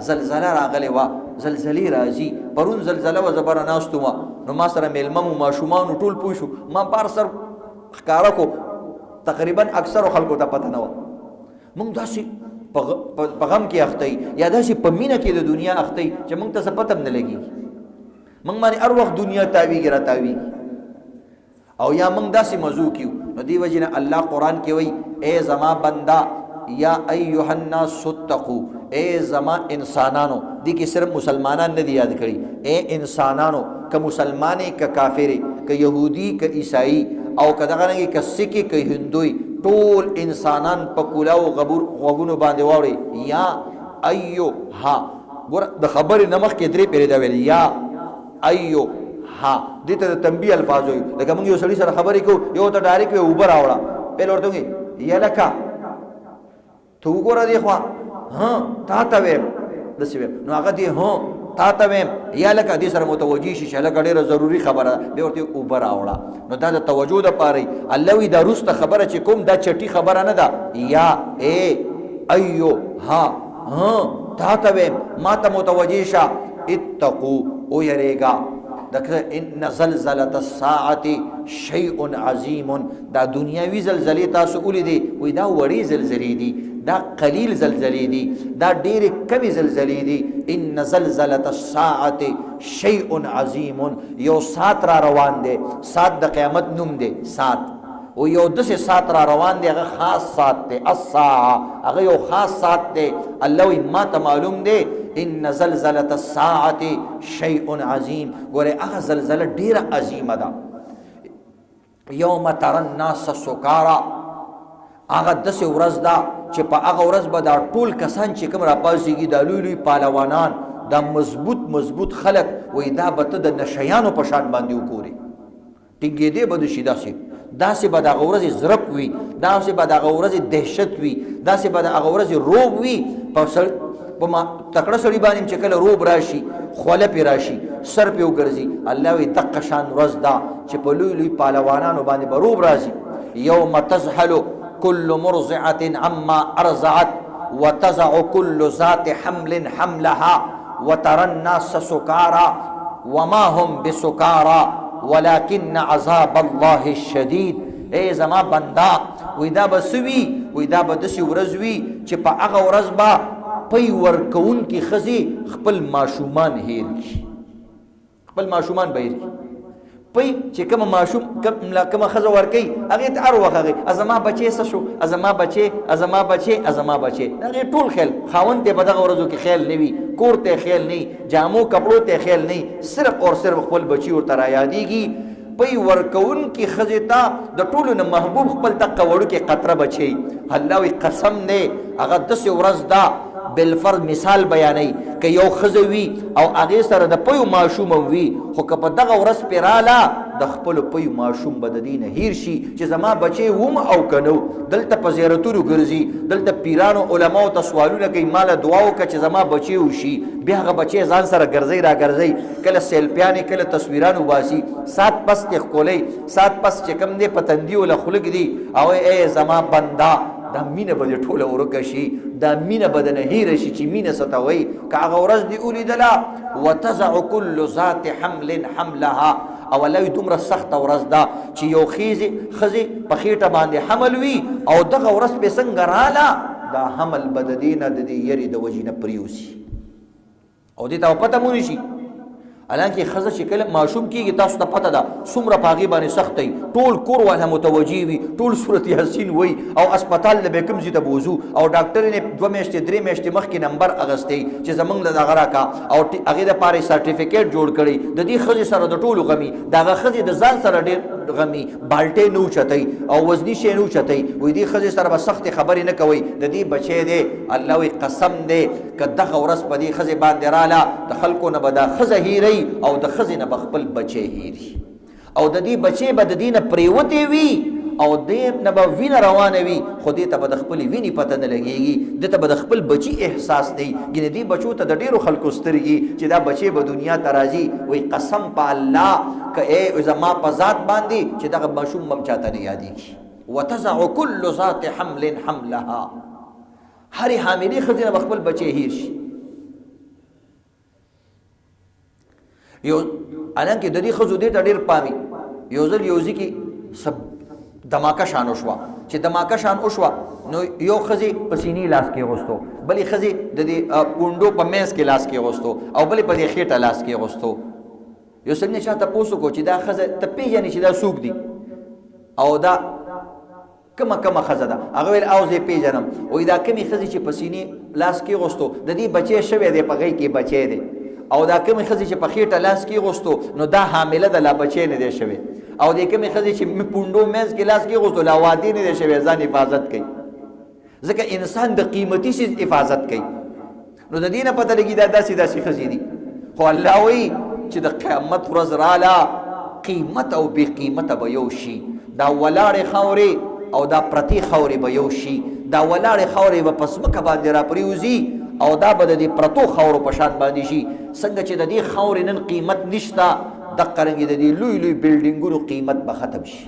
زلزله راغلی وه، زلزلې راځي. پرون زلزله وه، زه بره ناست وم، نو ما سره میلمه مو ماشومان ټول پوه شو. ما بار سر ښکاره کو، تقریبا اکثرو خلکو ته پته نه وه. موږ داسې په غم کې اخته یا داسې په مینه کې د دنیا اخته چې موږ ته څه پته هم نه لګېږي. موږ باندې هر وخت دنیا تاویږي را تاویږي، او یا موږ داسې مزو کیو. نو دی وجې نه الله قرآن کې وایي ای زما بنده یا ایها الناس اتقوا، اے زما انسانانو. دی کې صرف مسلمانان نه دی یاد کړي، اے انسانانو، که مسلمانې که کافرې که یهودي که عیسائی او که دغه رنګې که سکې که هندوی، ټول انسانان په کولاو غوږونو باندې واورئ. یا ایها، ګوره د خبرې نه مخکې درې پیرې دا ویل یا ایها، دې ته د تنبیه الفاظ وایي. لکه موږ یو سړي سره خبرې کوو، یو ته ډایرکټ وایي اوبه راوړه، پهل ورته وایي یا لکه ته وګوره دی خوا، تا ته ویم داسې ویم، نو هغه دی تا ته ویم یا لکه دې سره متوجه شي چې لکه ډېره ضروري خبره ده، بیا ورته اوبه راوړه. نو دا د توجه دپاره الله وایي دا وروسته خبره چې کوم دا چټي خبره نه ده. یا ای ایها، تا ته ویم، ما ته متوجه شه. اتقوا، ویریږه. ان زلزلة الساعة شیء عظیم. دا دنیاوی زلزلې تاسو ولیدې، وایي دا وړې زلزلې دي، دا قلیل زلزلې دي، دا ډېرې کمې زلزلې دي. ان زلزلة الساعة شیء عظیم. یو ساعت را روان دی، ساعت د قیامت نوم دی. ساعت او یو داسې ساعت را روان دی، هغه خاص ساعت دی. الساعه، هغه یو خاص ساعت دی. الله وایي ما ته معلوم دی ان زلزلة الساعة شیء عظیم. ګوره هغه زلزله ډېره عظیمه ده. یوم تر الناس سکارا، هغه داسې ورځ ده چې په هغه ورځ به دا ټول کسان چې کوم راپاڅېږي، دا لوی لوی پهلوانان، دا مضبوط خلک، وایي دا به ته د نشیانو په شان باندې وګورې، ټینګېدې به دشي. داسې به د هغه ورځې ضرب وي، داسې به د هغه ورځې دهشت وي، داسې به د هغه ورځې روب وي. په تکړه سړي باندې چې کله روب راشي، خوله پې راشي، سر پې وګرځي، الله وایي دقه شان ورځ ده چې په لوی لوی پهلوانانو باندې به روب راځي. یوم تذهل كل مرضعة عما أرضعت وتضع كل ذات حمل حملها وترى الناس سكارى وما هم بسكارى ولكن عذاب الله الشديد. اے زما بندا، وی دا به څه وي؟ وی دا به داسې ورځ وي چې په هغه ورځ به پی ورکوونکې ښځې خپل ماشومان هېر کړي، خپل ماشومان به هېر کړي. پی چې کومه ماشوم کومه ښځه ورکوي، هغې ته هر وخت هغې زما بچی څه شو، زما بچی، زما بچی، زما بچی، د هغې ټول خیال. خاوند ته په دغه ورځو کې خیال نه وي، کور ته خیال نه وي، جامو کپړو ته خیال نه وي، صرف او صرف خپل بچي ورته رایادېږي. پی ورکوونکې ښځې ته د ټولو نه محبوب خپل دقه وړوکې قطره بچی. الله وایي قسم دی هغه داسې ورځ ده، بالفرض مثال بیانوي، که یو ښځه وي او هغې سره د پیو ماشوم وي، خو که په دغه ورځ پرې راله، د خپلو پیو ماشوم به د دې نه هیر شي چې زما بچی وم او که نه. دلته په زیارتونو ګرځي، دلته پیرانو علماو ته سوالونه کوي، ماله دعا وکړه چې زما بچی وشي. بیا هغه بچی ځان سره ګرځئ را ګرځئ، کله سیلپیانې کله تصویران وباسي، سات پس کې ښکلئ، سات پس چې کوم دی په تندي وله خوله ږدي، او ای زما بنده دا مینه به دې ټوله ورکه شي، دا مینه به دنه هیره شي چې مینه څه ته وایي. که هغه ورځ دې ولیدله، وتضع كل ذات حمل حملها. او الله وایي دومره سخته ورځ ده چې یو ښځې په خېټه باندې حمل وي، او دغه ورځ پې څنګه راله، دا حمل به د دې نه د دې یرې د وجې نه پرېوځي او دې ته پته مو نشي. حالانکه ښځه چې کله ماشوم کېږي، تاسو ته پته ده څومره په هغې باندې سخت وي، ټول کور والا متوجه وي، ټول صورت یاسین وایي، او اسپتال له به کوم ځای ته بوځو، او ډاکټر یې 2 میاشتې 3 میاشتې مخکې نمبر اخیستی چې زموږ له دغه راکړه، او هغې دپاره یې سرټیفیکیټ جوړ کړی. د دې ښځې سره د ټولو غمي، د هغه ښځې د ځان سره ډېر غمي، بالټۍ نه اوچتئ او وزني شی نه اوچتئ. وایي دې ښځې سره به سختې خبرې نه کوئ، د دې بچی دی. الله وایي قسم دی که دغه ورځ په دې ښځې باندې راله، د خلکو نه به دا ښځه هیروي او د ښځې نه به خپل بچی هیري، او د دې بچی به د دې نه پرېوتی وي، او دې نه به وینه روانه وي، خو دې ته به د خپلې وینې پته نه لګېږي، دې ته به د خپل بچي احساس دی. ګینې دې بچو ته د ډېرو خلکو سترګې چې دا بچی به دنیا ته راځي، وایي قسم په الله که ای زما په ذات باندې چې دغه ماشوم به هم چاته نه یادېږي. وتضع كل ذات حمل حملها. هرې حاملې ښځې نه به خپل بچی هیر شي. یو حالانکه د دې ښځو دې ته ډېر پامي یو ځل یو ځای کې سب دماکه شان وشوه چې دماکه شان وشوه نو یو ښځې په سینې لاس کې اغوستو بلې ښځې د دې پونډو په منځ کې لاس کې اغوستو او بلې په دې خېټه لاس کې اغوستو یو سړي نه چا تپوس وکړو چې دا ښځه ته پېژنې چې دا څوک دي او دا کومه ښځه ده هغه ویل او زه پېژنم وایي دا کومې ښځې چې په سینې لاس کې اغوستو د دې بچی شوی دی په غېږ کې بچی دی او دا کومې ښځې چې په خېټه لاس کې اغوستو نو دا حامله ده لا بچی نه دی شوی او د کومې ښځې چې پونډو منځ کې لاس کې اغوستو لا واده نه دی شوی ځان حفاظت کوي ځکه انسان د قیمتي شي حفاظت کوي نو د دې نه پته لګي دا داسې ښځې دي خو الله وایي چې د قیامت ورځ راله قیمت او بې قیمته به یو شي دا ولاړې خاورې او دا پرتې خاورې به یو شي دا ولاړې خاورې به په ځمکه باندې راپرېوځي او دا به د دې پرتو خاورو په شان باندې شي څنګه چې د دې خاورې نن قیمت نشته دقرنګې د دې لوی لوی بلډینګونو قیمت به ختم شي